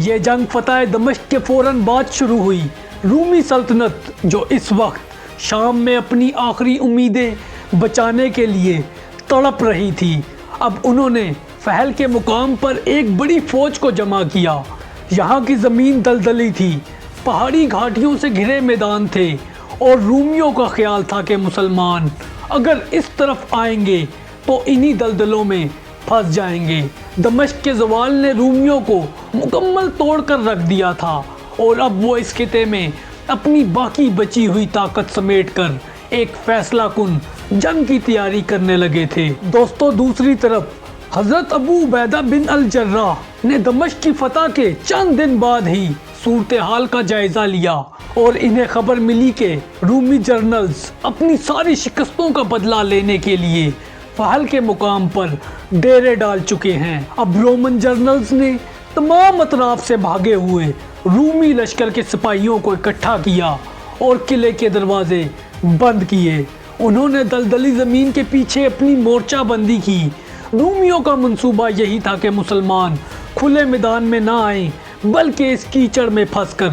یہ جنگ فتح دمشق کے فوراً بعد شروع ہوئی۔ رومی سلطنت جو اس وقت شام میں اپنی آخری امیدیں بچانے کے لیے تڑپ رہی تھی، اب انہوں نے فہل کے مقام پر ایک بڑی فوج کو جمع کیا۔ یہاں کی زمین دلدلی تھی، پہاڑی گھاٹیوں سے گھرے میدان تھے اور رومیوں کا خیال تھا کہ مسلمان اگر اس طرف آئیں گے تو انہی دلدلوں میں پھنس جائیں گے۔ دمشق کے زوال نے رومیوں کو مکمل توڑ کر رکھ دیا تھا اور اب وہ اس خطے میں اپنی باقی بچی ہوئی طاقت سمیٹ کر ایک فیصلہ کن جنگ کی تیاری کرنے لگے تھے۔ دوستو، دوسری طرف حضرت ابو عبیدہ بن الجراح نے دمشق کی فتح کے چند دن بعد ہی صورتحال کا جائزہ لیا اور انہیں خبر ملی کہ رومی جنرلز اپنی ساری شکستوں کا بدلہ لینے کے لیے فہل کے مقام پر ڈیرے ڈال چکے ہیں۔ اب رومن جنرلز نے تمام اطراف سے بھاگے ہوئے رومی لشکر کے سپاہیوں کو اکٹھا کیا اور قلعے کے دروازے بند کیے۔ انہوں نے دلدلی زمین کے پیچھے اپنی مورچہ بندی کی۔ رومیوں کا منصوبہ یہی تھا کہ مسلمان کھلے میدان میں نہ آئیں بلکہ اس کیچڑ میں پھنس کر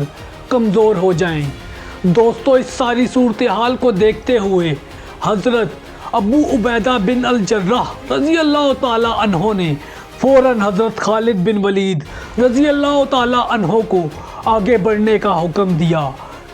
کمزور ہو جائیں۔ دوستو، اس ساری صورتحال کو دیکھتے ہوئے حضرت ابو عبیدہ بن الجراح رضی اللہ تعالی عنہ نے فوراً حضرت خالد بن ولید رضی اللہ تعالی عنہ کو آگے بڑھنے کا حکم دیا۔